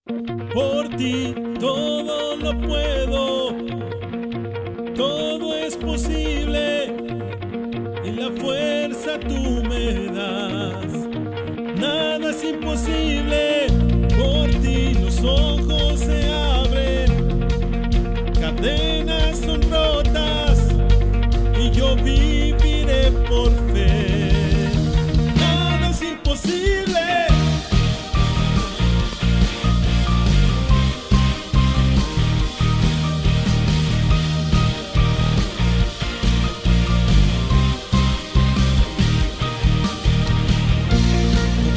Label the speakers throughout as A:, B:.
A: Por ti todo lo puedo, todo es posible y la fuerza tú me das. Nada es imposible, por ti los ojos se abren, cadenas son rotas y yo viviré por fe. Nada es imposible.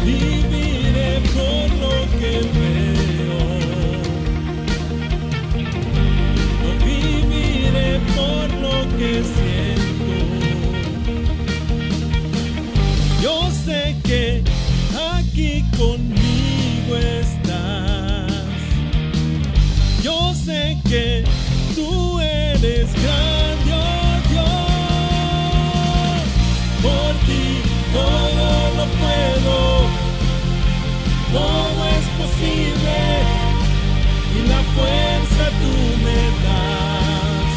A: Viviré por lo que veo, no viviré por lo que siento. Yo sé que aquí conmigo estás. Yo sé que tú eres grande, oh Dios. Por ti todo lo puedo, todo es posible y la fuerza tú me das.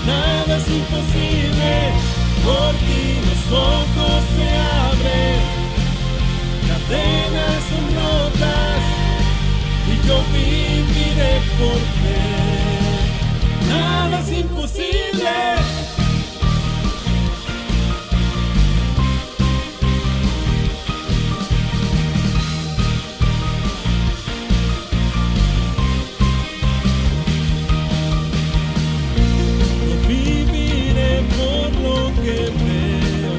A: Nada es imposible, por ti los ojos se abren, cadenas son rotas y yo viviré por fe. Nada es imposible. No viviré por lo que veo,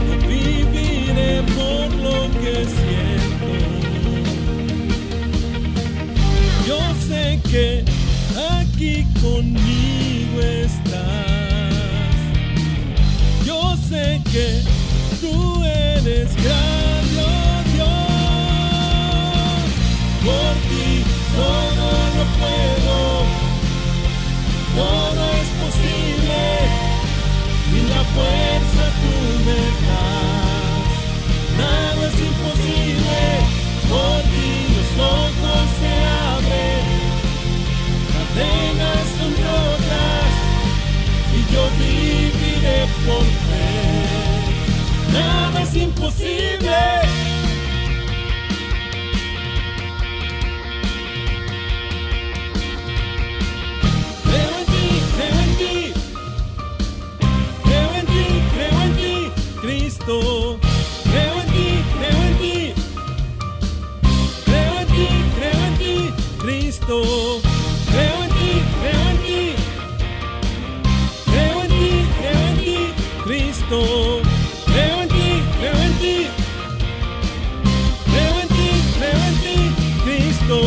A: no viviré por lo que siento. Yo sé que aquí conmigo estás. Yo sé que tú eres grande, oh Dios. Por ti todo lo puedo, todo es posible y la fuerza tú me das. Nada es imposible, por ti los ojos se abren, cadenas son rotas y yo viviré por fe. Nada es imposible. Creo en ti, creo en ti, creo en ti, creo en ti, Cristo. Creo en ti, creo en ti, creo en ti, creo en ti, Cristo. Creo en ti, creo en ti, creo en ti, creo en ti, Cristo. Creo en ti, creo en ti, creo en ti, creo en ti, Cristo.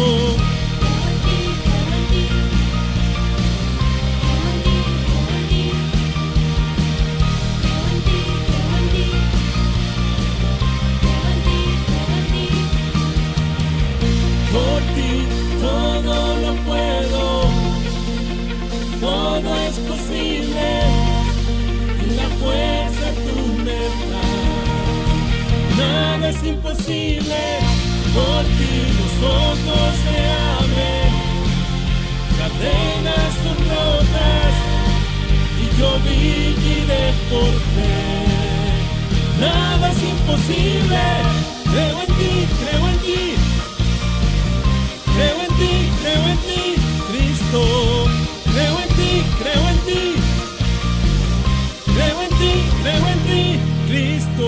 A: Por ti todo lo puedo, todo es posible y la fuerza tú me das. Nada es imposible, por ti los ojos se abren, cadenas son rotas y yo viviré por fe. Nada es imposible, creo en ti, creo en ti. Creo en ti, creo en ti, Cristo. Creo en ti, creo en ti. Creo en ti, creo en ti, Cristo.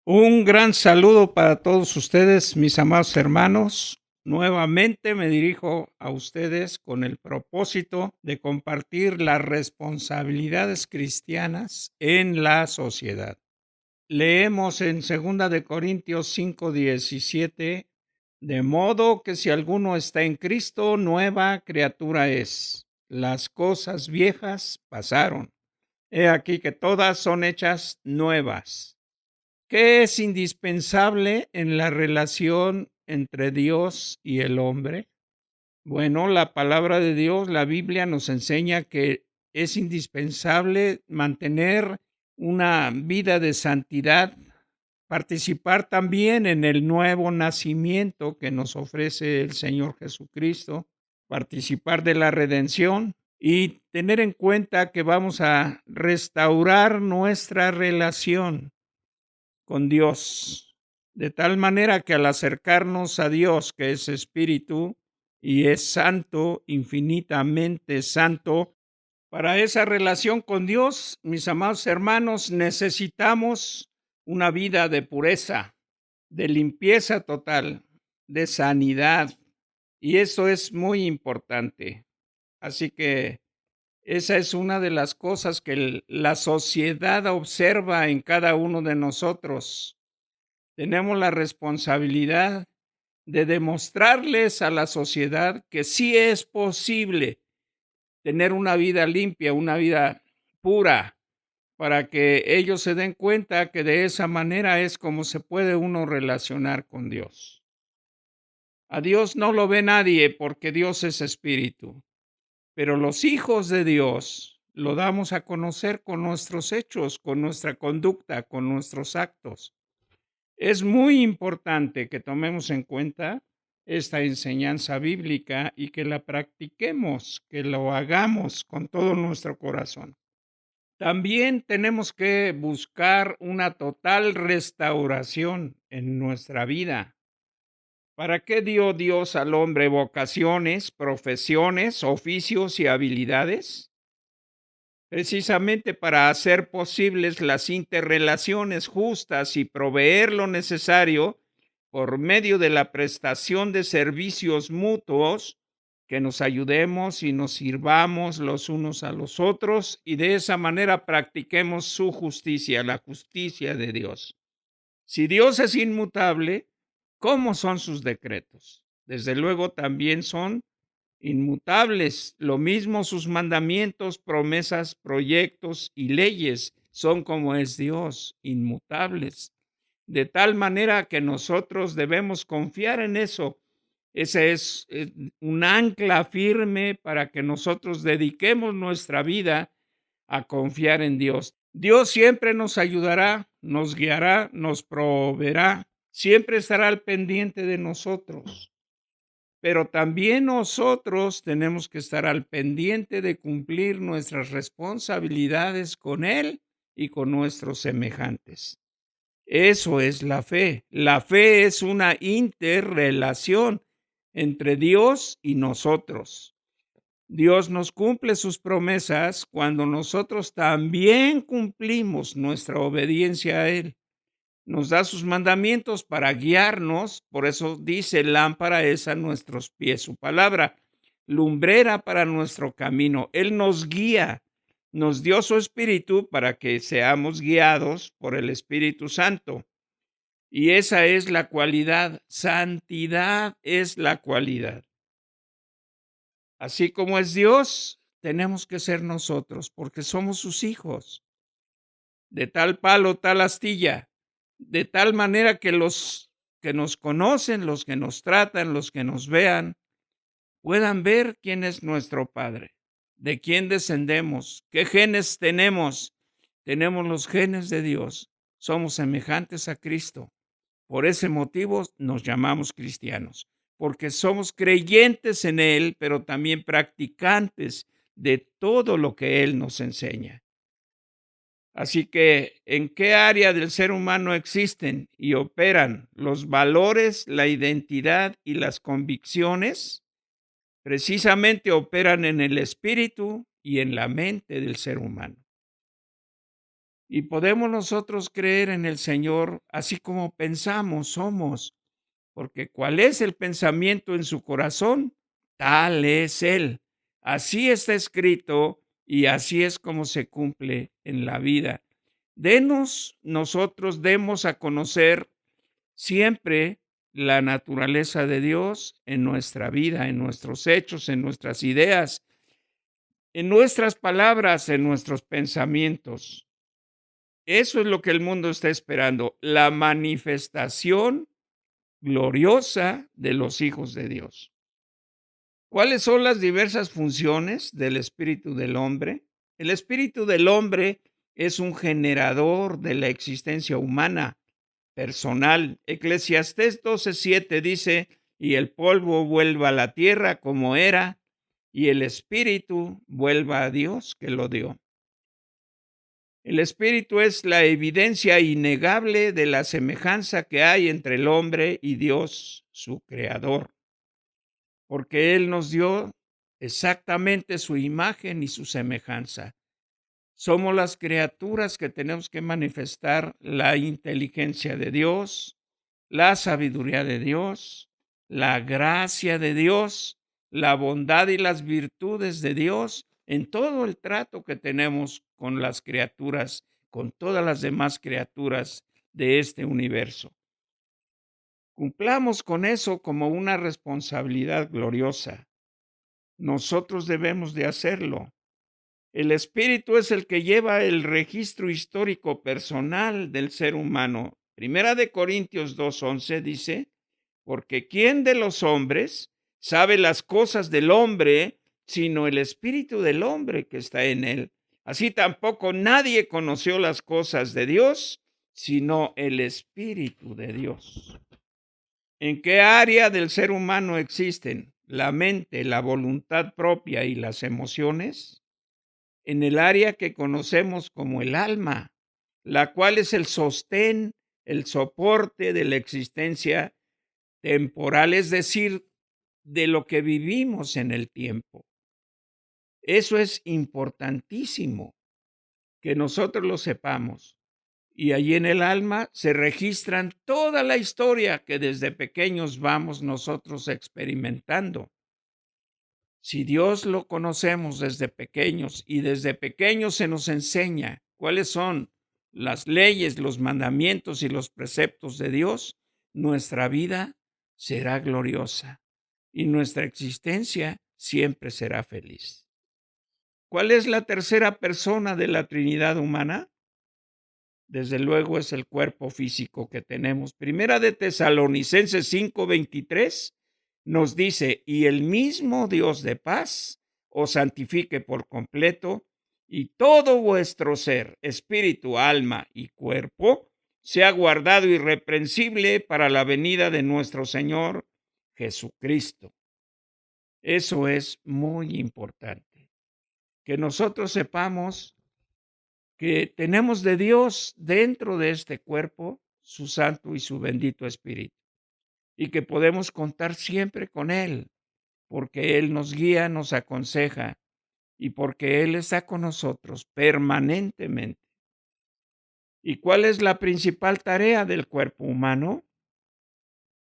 B: Un gran saludo para todos ustedes, mis amados hermanos. Nuevamente me dirijo a ustedes con el propósito de compartir las responsabilidades cristianas en la sociedad. Leemos en 2 de Corintios 5:17, de modo que si alguno está en Cristo, nueva criatura es. Las cosas viejas pasaron. He aquí que todas son hechas nuevas. ¿Qué es indispensable en la relación entre Dios y el hombre? Bueno, la palabra de Dios, la Biblia nos enseña que es indispensable mantener una vida de santidad, participar también en el nuevo nacimiento que nos ofrece el Señor Jesucristo, participar de la redención y tener en cuenta que vamos a restaurar nuestra relación con Dios, de tal manera que al acercarnos a Dios, que es espíritu y es santo, infinitamente santo, para esa relación con Dios, mis amados hermanos, necesitamos una vida de pureza, de limpieza total, de sanidad, y eso es muy importante. Así que esa es una de las cosas que la sociedad observa en cada uno de nosotros. Tenemos la responsabilidad de demostrarles a la sociedad que sí es posible tener una vida limpia, una vida pura, para que ellos se den cuenta que de esa manera es como se puede uno relacionar con Dios. A Dios no lo ve nadie porque Dios es espíritu, pero los hijos de Dios lo damos a conocer con nuestros hechos, con nuestra conducta, con nuestros actos. Es muy importante que tomemos en cuenta esta enseñanza bíblica y que la practiquemos, que lo hagamos con todo nuestro corazón. También tenemos que buscar una total restauración en nuestra vida. ¿Para qué dio Dios al hombre vocaciones, profesiones, oficios y habilidades? Precisamente para hacer posibles las interrelaciones justas y proveer lo necesario por medio de la prestación de servicios mutuos, que nos ayudemos y nos sirvamos los unos a los otros y de esa manera practiquemos su justicia, la justicia de Dios. Si Dios es inmutable, ¿cómo son sus decretos? Desde luego también son inmutables. Lo mismo sus mandamientos, promesas, proyectos y leyes son como es Dios, inmutables. De tal manera que nosotros debemos confiar en eso. Ese es un ancla firme para que nosotros dediquemos nuestra vida a confiar en Dios. Dios siempre nos ayudará, nos guiará, nos proveerá, siempre estará al pendiente de nosotros. Pero también nosotros tenemos que estar al pendiente de cumplir nuestras responsabilidades con Él y con nuestros semejantes. Eso es la fe. La fe es una interrelación entre Dios y nosotros. Dios nos cumple sus promesas cuando nosotros también cumplimos nuestra obediencia a Él. Nos da sus mandamientos para guiarnos, por eso dice: lámpara es a nuestros pies su palabra, lumbrera para nuestro camino. Él nos guía, nos dio su espíritu para que seamos guiados por el Espíritu Santo. Y esa es la cualidad, santidad es la cualidad. Así como es Dios, tenemos que ser nosotros, porque somos sus hijos. De tal palo, tal astilla. De tal manera que los que nos conocen, los que nos tratan, los que nos vean, puedan ver quién es nuestro Padre, de quién descendemos, qué genes tenemos. Tenemos los genes de Dios, somos semejantes a Cristo. Por ese motivo nos llamamos cristianos, porque somos creyentes en Él, pero también practicantes de todo lo que Él nos enseña. Así que, ¿en qué área del ser humano existen y operan los valores, la identidad y las convicciones? Precisamente operan en el espíritu y en la mente del ser humano. Y podemos nosotros creer en el Señor así como pensamos, somos, porque ¿cuál es el pensamiento en su corazón? Tal es Él. Así está escrito y así es como se cumple en la vida. Nosotros demos a conocer siempre la naturaleza de Dios en nuestra vida, en nuestros hechos, en nuestras ideas. en nuestras palabras, en nuestros pensamientos. Eso es lo que el mundo está esperando, la manifestación gloriosa de los hijos de Dios. ¿Cuáles son las diversas funciones del espíritu del hombre? El espíritu del hombre es un generador de la existencia humana personal. Eclesiastés 12:7 dice: y el polvo vuelva a la tierra como era, y el espíritu vuelva a Dios que lo dio. El espíritu es la evidencia innegable de la semejanza que hay entre el hombre y Dios, su creador, porque Él nos dio exactamente su imagen y su semejanza. Somos las criaturas que tenemos que manifestar la inteligencia de Dios, la sabiduría de Dios, la gracia de Dios, la bondad y las virtudes de Dios en todo el trato que tenemos con las criaturas, con todas las demás criaturas de este universo. Cumplamos con eso como una responsabilidad gloriosa. Nosotros debemos de hacerlo. El espíritu es el que lleva el registro histórico personal del ser humano. Primera de Corintios 2:11 dice: porque ¿quién de los hombres sabe las cosas del hombre, sino el espíritu del hombre que está en él? Así tampoco nadie conoció las cosas de Dios, sino el espíritu de Dios. ¿En qué área del ser humano existen la mente, la voluntad propia y las emociones? En el área que conocemos como el alma, la cual es el sostén, el soporte de la existencia temporal, es decir, de lo que vivimos en el tiempo. Eso es importantísimo que nosotros lo sepamos. Y allí en el alma se registran toda la historia que desde pequeños vamos nosotros experimentando. Si Dios lo conocemos desde pequeños y desde pequeños se nos enseña cuáles son las leyes, los mandamientos y los preceptos de Dios, nuestra vida será gloriosa y nuestra existencia siempre será feliz. ¿Cuál es la tercera persona de la Trinidad humana? Desde luego es el cuerpo físico que tenemos. Primera de Tesalonicenses 5:23 nos dice: y el mismo Dios de paz os santifique por completo, y todo vuestro ser, espíritu, alma y cuerpo, sea guardado irreprensible para la venida de nuestro Señor Jesucristo. Eso es muy importante, que nosotros sepamos que tenemos de Dios dentro de este cuerpo su santo y su bendito espíritu, y que podemos contar siempre con Él, porque Él nos guía, nos aconseja, y porque Él está con nosotros permanentemente. ¿Y cuál es la principal tarea del cuerpo humano?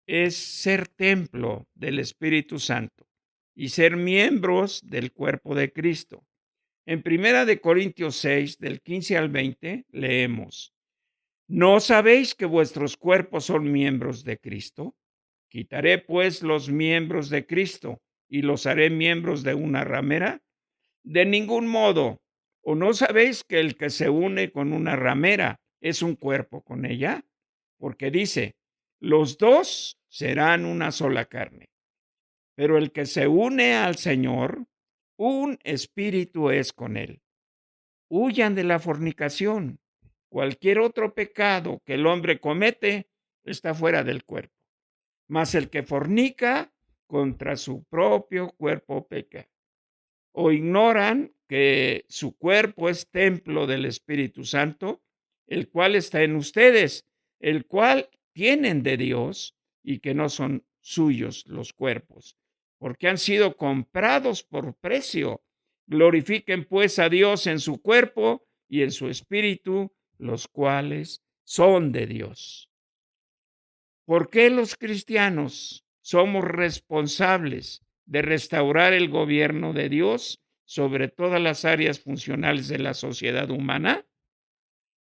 B: Es ser templo del Espíritu Santo y ser miembros del cuerpo de Cristo. En Primera de Corintios 6, del 15 al 20, leemos: ¿no sabéis que vuestros cuerpos son miembros de Cristo? Quitaré pues los miembros de Cristo y los haré miembros de una ramera. De ningún modo. ¿O no sabéis que el que se une con una ramera es un cuerpo con ella? Porque dice: los dos serán una sola carne. Pero el que se une al Señor, un espíritu es con él. Huyan de la fornicación. Cualquier otro pecado que el hombre comete está fuera del cuerpo. Mas el que fornica contra su propio cuerpo peca. ¿O ignoran que su cuerpo es templo del Espíritu Santo, el cual está en ustedes, el cual tienen de Dios, y que no son suyos los cuerpos, porque han sido comprados por precio? Glorifiquen pues a Dios en su cuerpo y en su espíritu, los cuales son de Dios. ¿Por qué los cristianos somos responsables de restaurar el gobierno de Dios sobre todas las áreas funcionales de la sociedad humana?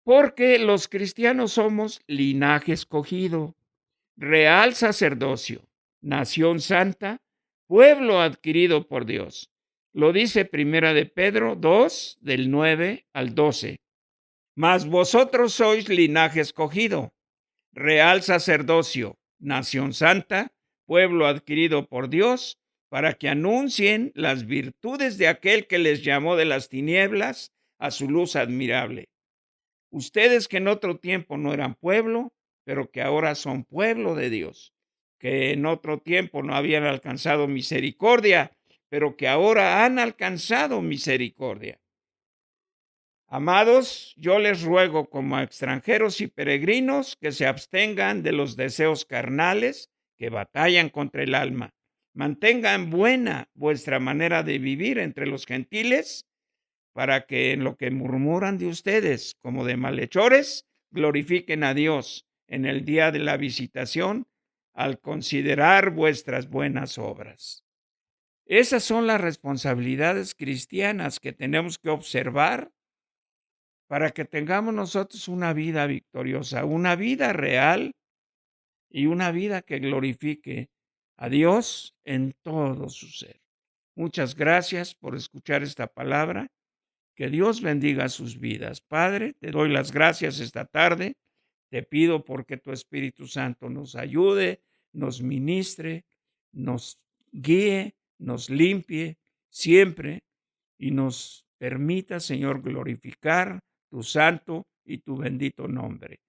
B: Porque los cristianos somos linaje escogido, real sacerdocio, nación santa, pueblo adquirido por Dios, Lo dice Primera de Pedro 2, del 9 al 12. Mas vosotros sois linaje escogido, real sacerdocio, nación santa, pueblo adquirido por Dios, para que anuncien las virtudes de aquel que les llamó de las tinieblas a su luz admirable. Ustedes que en otro tiempo no eran pueblo, pero que ahora son pueblo de Dios, que en otro tiempo no habían alcanzado misericordia, pero que ahora han alcanzado misericordia. Amados, yo les ruego como a extranjeros y peregrinos que se abstengan de los deseos carnales que batallan contra el alma. Mantengan buena vuestra manera de vivir entre los gentiles, para que en lo que murmuran de ustedes como de malhechores, glorifiquen a Dios en el día de la visitación al considerar vuestras buenas obras. Esas son las responsabilidades cristianas que tenemos que observar para que tengamos nosotros una vida victoriosa, una vida real y una vida que glorifique a Dios en todo su ser. Muchas gracias por escuchar esta palabra. Que Dios bendiga sus vidas. Padre, te doy las gracias esta tarde. Te pido porque tu Espíritu Santo nos ayude, nos ministre, nos guíe, nos limpie siempre y nos permita, Señor, glorificar tu santo y tu bendito nombre.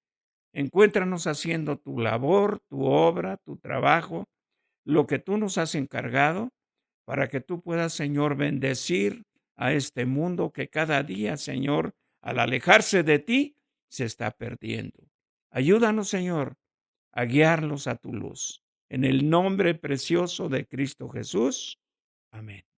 B: Encuéntranos haciendo tu labor, tu obra, tu trabajo, lo que tú nos has encargado, para que tú puedas, Señor, bendecir a este mundo que cada día, Señor, al alejarse de ti, se está perdiendo. Ayúdanos, Señor, a guiarlos a tu luz. En el nombre precioso de Cristo Jesús. Amén.